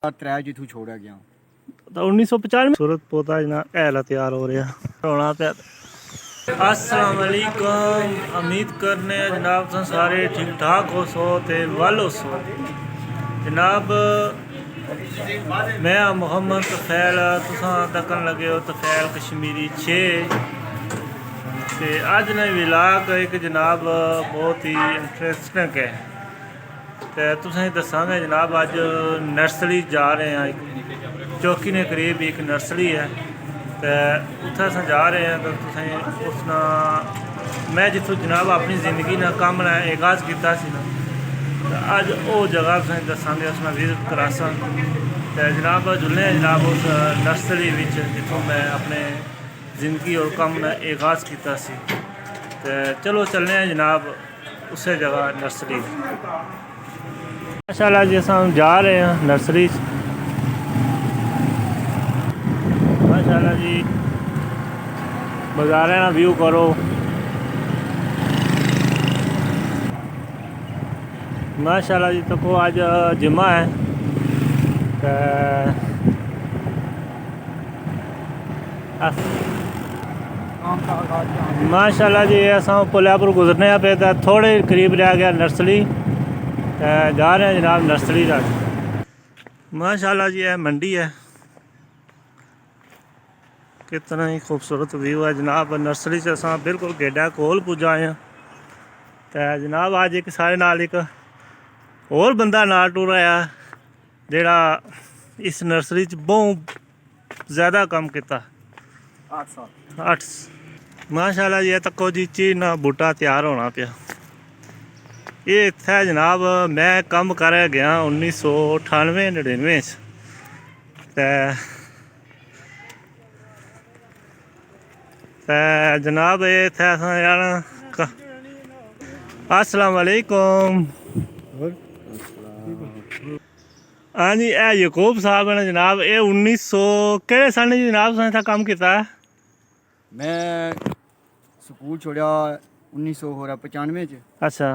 त्रै जित्थू छोड़िया गया तो 1995 सूरत पौधा जना हैला तैयार हो रहा होना पे। अस्सलाम वालेकुम, उम्मीद करने जनाब तुम सारे ठीक ठाक हो सो ते वल हो सो। जनाब मैं मोहम्मद तफैल तुसां तकन लगे हो तफैल कश्मीरी 6 ते अज ने विलाग एक जनाब बहुत ही इंटरेस्टिंग है। तो तुसें दसांगे जनाब अज नर्सरी जा रहे हैं, एक चौकी ने करीब एक नर्सरी है तो उत्थे अस जा रहे हैं। तो तुसें उसना मैं जितों जनाब अपनी ज़िंदगी ना कम ने आगाज़ किया तो अज वो जगह तुसें दसांगे, उसना विजिट करासां तो जनाब जुलने जनाब उस नर्सरी जितों मैं अपने ज़िंदगी और कम ने आगाज़ किया तो चलो चलने हैं जनाब उस जगह नर्सरी। माशाल्लाह जी हम जा रहे हैं नर्सरी। माशाल्लाह जी बाजारे ना व्यू करो। माशाल्लाह जी तो को आज जिम्मा है माशाल्लाह जी अस पुलिया पर गुजरने पे तो थोड़े करीब रह गया नर्सरी। जा रहे हैं जनाब नर्सरी का। माशाल्लाह जी यह मंडी है, कितना ही खूबसूरत व्यू है जनाब। नर्सरी से अस बिल्कुल गेडा कोल पुज्जा आए हैं तो जनाब अज एक साढ़े नाल एक होर बंदा नाल टुर आया जेड़ा इस नर्सरी च बहुत ज़्यादा कम किया 8 माशाल्लाह जी तको जी चीज ना बूटा तैयार होना पिया। ये इत्थै जनाब मैं कम कर गया 1998-99 जनाब ये इत्थै अस यार अस्सलाम वालेकुम। हाँ जी ए यकूब साहब ने जनाब ये 1900 केड़े सन जी जनाब तुसें इत्थै कम कीता है? मैं स्कूल छोड़िया 1995 च अच्छा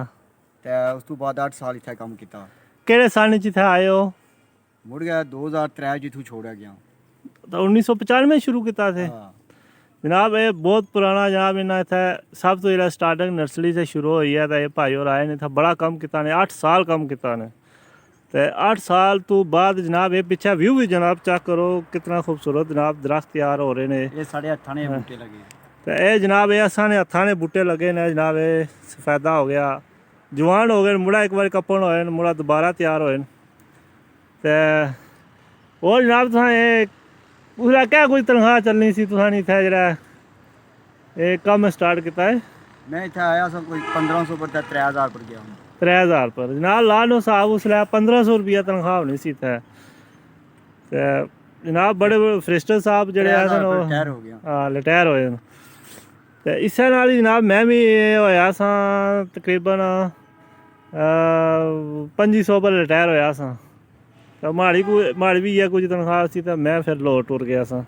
ते उस तो बाद 8 साल इत्थै कम किया। केड़े सन च इत्थै आए हो? मुड़ गया 2003 जित्थू छोड़िया गया। तो 1995 शुरू किया थे हाँ जनाब। ये बहुत पुराना जनाब इन्हें इत्थै सब तो जेह्ड़ा स्टार्टिंग नर्सरी से शुरू हुई है तो ये भाई होर आए ने इत्थै बड़ा कम किया ने 8 साल कम किया ने। तो 8 साल तो बाद जनाब ये पिछे व्यू भी जनाब चेक करो कितना खूबसूरत जनाब दरख्त तैयार हो रहे हैं। ये साढ़े हत्था ने बूटे लगे तो ये जनाब ये असा ने हत्था ने बूटे लगे ने जनाब। ये सफेदा हो गया, जवान हो गए, मुड़ा एक बार कपन होए मुड़ा दोबारा तैयार होए। तो और जनाब तुसें ये उसलै क्या कुछ तनख्वाह चलनी सी तुसें इत्थै जेह्ड़ा ये कम स्टार्ट किया है? मैं इत्थै आया सब कोई 1500 पर 3000 पर गया हूँ। 3000 पर जनाब ला लो साहब उसलै 1500 रुपया तनख्वाह होनी सी इत्थै। ते जनाब बड़े फरिस्टर साहब जेह्ड़े आए 3000 सन पर ओह् रिटायर हो गया। हाँ रिटायर होए न। ते इस्सै नाल ही जनाब मैं भी होया सां तकरीबन 2500 पर रिटायर होया सां। तो माड़ी भी इ'यै कुछ तनख्वाह सी ते मैं फिर लोट टुर गया सां।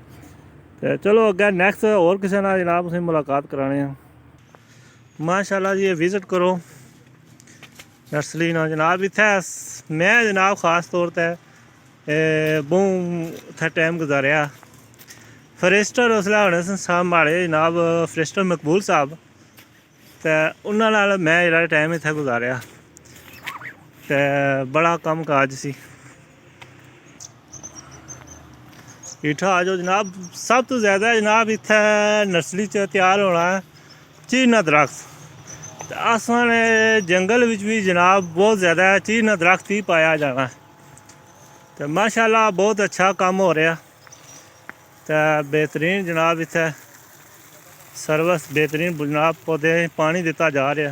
ते चलो अग्गें नैक्सट होर किसे नाल जनाब तुसें मुलाकात कराने आं। माशाल्लाह जी ये विजिट करो नर्सरी ना जनाब। इत्थै मैं जनाब खास तौर पर बहुत इत्थै टाइम गुजारेआ। फरिस्टर उसलै होने सन माड़े जनाब फरिस्टर मकबूल साहब ते उन्हां नाल मैं जेह्ड़ा टाइम इत्थै गुजारेआ ते बड़ा कम्म काज सी। इत्थै आ जाओ जनाब। सब तो ज़्यादा जनाब इत्थै नर्सरी च तैयार होना चीरना दरख्त। असां जंगल विच भी जनाब बहुत ज़्यादा चीरना दरख्त ही पाया जाना। तो माशाल्लाह बहुत अच्छा काम हो रहा तो बेहतरीन जनाब इत्थै सर्विस बेहतरीन जनाब पौधे पानी दिता जा रहा।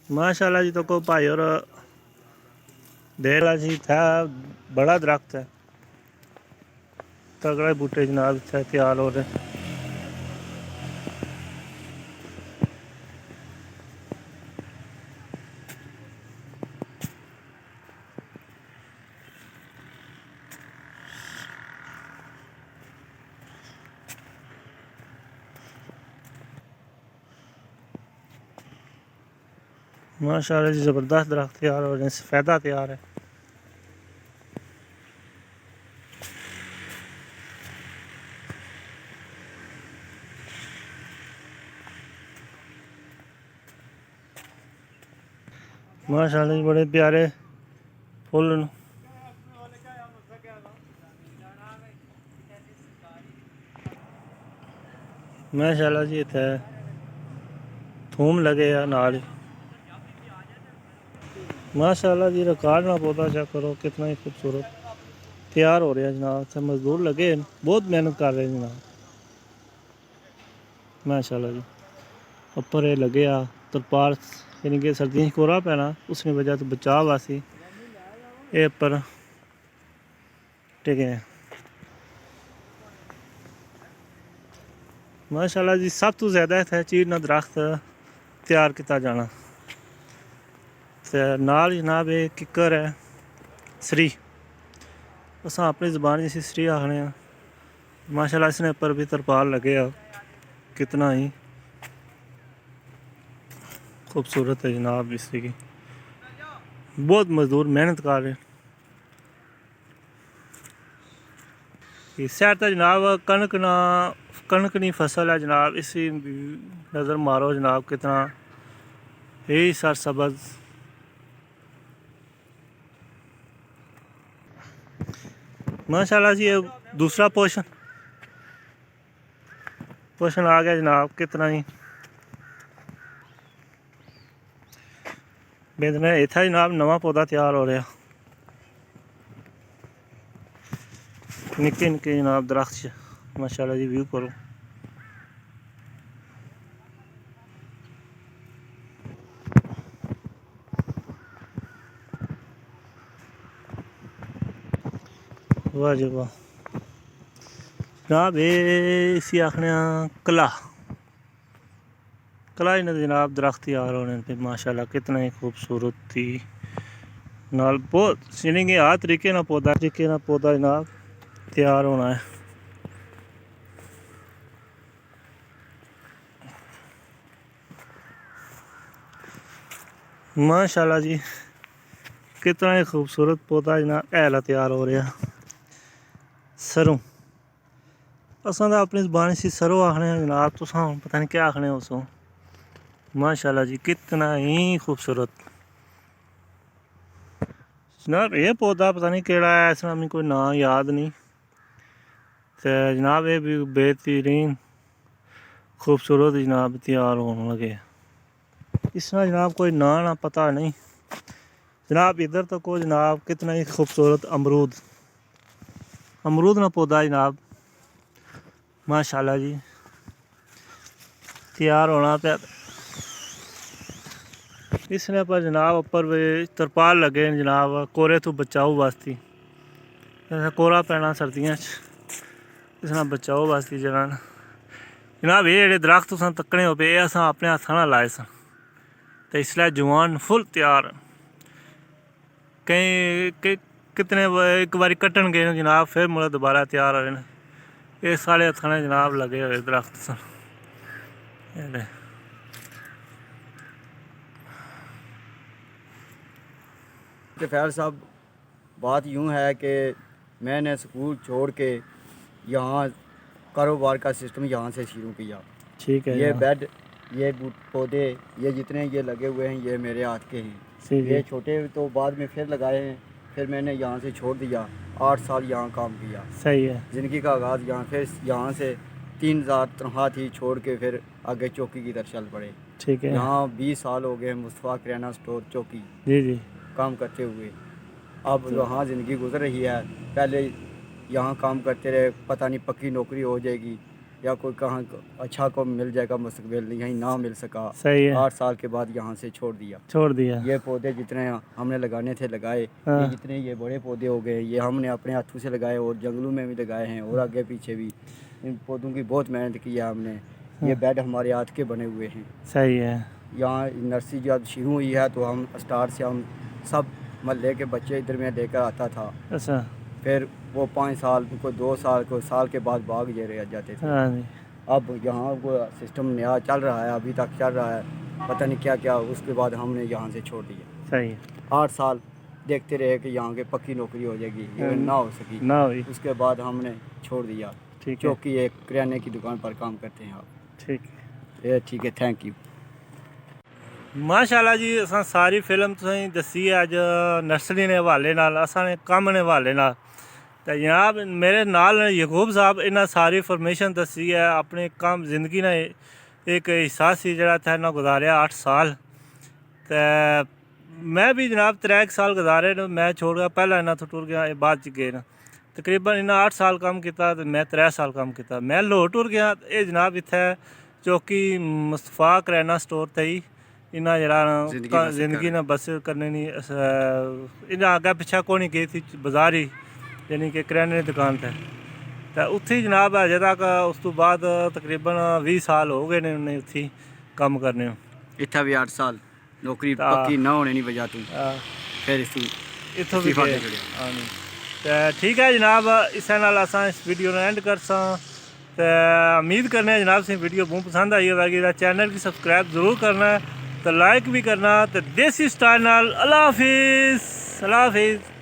माशाल्लाह जी तो को भाई और देख ला जी इत्थै बड़ा दरख्त है, तगड़े बूटे जनाब इत्थै तैयार हो रहे। माशाल्लाह जी ज़बरदस्त दरख्त तैयार हो रहे हैं, सफ़ेदा तैयार है। माशाल्लाह जी बड़े प्यारे फुल। माशाल्लाह जी इत्थे थूम लगे आ नाल। माशाल्लाह जी रिकॉर्ड ना पौधा चेक करो कितना ही खूबसूरत तैयार हो रहा है जनाब। इत्थे मजदूर लगे हैं, बहुत मेहनत कर रहे हैं जनाब। माशाल्लाह जी ऊपर ये लगे आ तरपाल, यानी कि सर्दियों कोरा पैना उसकी वजह तो बचाव वासी ये पर टिके हैं। माशाल्लाह जी सब तो ज़्यादा इत्थे चीड़ ना दरख्त तैयार किया जाना ते नाल जनाब ये किक्कर है सरी, अस अपनी ज़बान इसी सरी आखने हैं। माशाल्लाह इसने ऊपर भी तरपाल लगे आ, कितना ही खूबसूरत है जनाब। इसकी बहुत मजदूर मेहनत कर रहे हैं। इस साइड तो जनाब कणक नी फसल है जनाब, इसी नज़र मारो जनाब कितना यही सरसब्ज़। माशाल्लाह जी ये दूसरा पोर्शन आ गया जनाब, कितना ही बेदना इतना जनाब नवा पौधा तैयार हो रहा। निक्के निक्के जनाब दरख्त माशाल्लाह जी व्यू करो। वाह जी वाह जनाब ये इसी आखने कला इन्हें जनाब दरख्त तैयार होने पे माशाल्लाह कितना ही खूबसूरती नाल बहुत यानी कि हर तरीके ना पौधा जनाब तैयार होना है। माशाल्लाह जी कितना ही खूबसूरत पौधा जनाब हैला तैयार हो रहा। सरों असां तो अपनी ज़बान इसी सरो आखने जनाब, तुसां पता नहीं क्या आखने उसको। माशाल्लाह जी कितना ही खूबसूरत जनाब ये पौधा पता नहीं केड़ा है, इसका मैं कोई नाम याद नहीं। तो जनाब ये भी बेहतरीन खूबसूरत जनाब तैयार होने लगे। इसका जनाब कोई ना पता नहीं जनाब। इधर तो को जनाब कितना ही खूबसूरत अमरूद ना पौधा जनाब माशाल्लाह जी तैयार होना पे। इसने पर जनाब ऊपर तरपाल लगे हैं जनाब कोरे तो बचाओ वास्ते, कोरा पैना सर्दियों इसना बचाओ वास्ते जनाब। ये जेह्ड़े दरख्त तुसें तक्कने हो पे एह् असां अपने हत्थां नाल लाए सन ते इसलै जवान फुल तैयार। कई कितने एक बारी कट्टन गए न जनाब, फिर मुड़ा दोबारा तैयार हो रहे हैं। ये साढ़े हत्थां ने जनाब लगे हुए दरख्त सन। तो फैल साहब बात यूँ है कि मैंने स्कूल छोड़ के यहाँ कारोबार का सिस्टम यहाँ से शुरू किया। ठीक है। ये बेड, ये पौधे, ये जितने ये लगे हुए हैं ये मेरे हाथ के हैं। ये छोटे तो बाद में फिर लगाए हैं, फिर मैंने यहाँ से छोड़ दिया। 8 साल यहाँ काम किया। सही है। ज़िंदगी का आगाज़ यहाँ, फिर यहाँ से 3000 तनख्वाह थी छोड़ के फिर आगे चौकी की तरफ चल पड़े। ठीक है। यहाँ 20 साल हो गए मुस्तफ़ा किराना स्टोर चौकी जी काम करते हुए। अब वहाँ ज़िंदगी गुजर रही है। पहले यहाँ काम करते रहे, पता नहीं पक्की नौकरी हो जाएगी या कोई कहाँ अच्छा को मिल जाएगा मुस्तकबिल, यहीं ना मिल सका। सही है। 8 साल के बाद यहाँ से छोड़ दिया। ये पौधे जितने हमने लगाने थे लगाए। हाँ। ये जितने ये बड़े पौधे हो गए ये हमने अपने हाथों से लगाए और जंगलों में भी लगाए हैं और आगे पीछे भी। इन पौधों की बहुत मेहनत की है हमने। ये बेड हमारे हाथ के बने हुए हैं। सही है। यहाँ नर्सरी जब शुरू हुई है तो हम स्टार्ट से हम सब महल्ले के बच्चे इधर में लेकर आता था। अच्छा। फिर वो 5 साल कोई 2 साल कोई साल के बाद भाग जे रह जाते थे। हाँ जी। अब यहाँ वो सिस्टम नया चल रहा है, अभी तक चल रहा है। पता नहीं क्या क्या, उसके बाद हमने यहाँ से छोड़ दिया। सही है। 8 साल देखते रहे कि यहाँ के पक्की नौकरी हो जाएगी, लेकिन ना हो सकी। ना हुई। उसके बाद हमने छोड़ दिया। ठीक है, चौकी एक किराने की दुकान पर काम करते हैं आप। ठीक है। ये ठीक है, थैंक यू। माशाल्लाह जी, असां सारी फिल्म तुसें दसी है अज नर्सरी ने हवाले नाल, असां ने कम ने हवाले नाल। तो जनाब मेरे नाल यकूब साहब इन्हें सारी इन्फॉर्मेशन दसी है अपने काम जिंदगी ने एक हिस्सा सी जरा था इन्हें गुजारिया 8 साल। तो मैं भी जनाब 3 साल गुजारे न, मैं छोड़ गया पहला इन्हें तो टुर गया, बाद च गए न। तकरीबन इन्हें 8 साल कम किया तो मैं 3 साल कम किया। मैं लाहौर टुर गया, ये जनाब इत्थे चौकी मुस्तफा करियाना स्टोर ते ही इन्हें जरा जिंदगी ने बस करने नहीं। इन्हें अग्गे पिछा कोई गई थी बाजार ही, यानी कि करियाने की दुकान ते। तो उत्थे जनाब अजे तक उस तो बाद तकरीबन 20 साल हो गए ने उन्हें उत्थे कम करने। इतना भी 8 साल नौकरी पक्की ना होने की वजह तू फिर इत्थों भी गए। तो ठीक है जनाब, इस नाल असां इस वीडियो ने एंड करसां। तो उम्मीद करने जनाब से वीडियो बहुत पसंद आई होगी। चैनल की सब्सक्राइब जरूर करना, तो लाइक भी करना। तो देसी स्टाइल नाल अल्लाह हाफिज़, अल्लाह हाफिज़।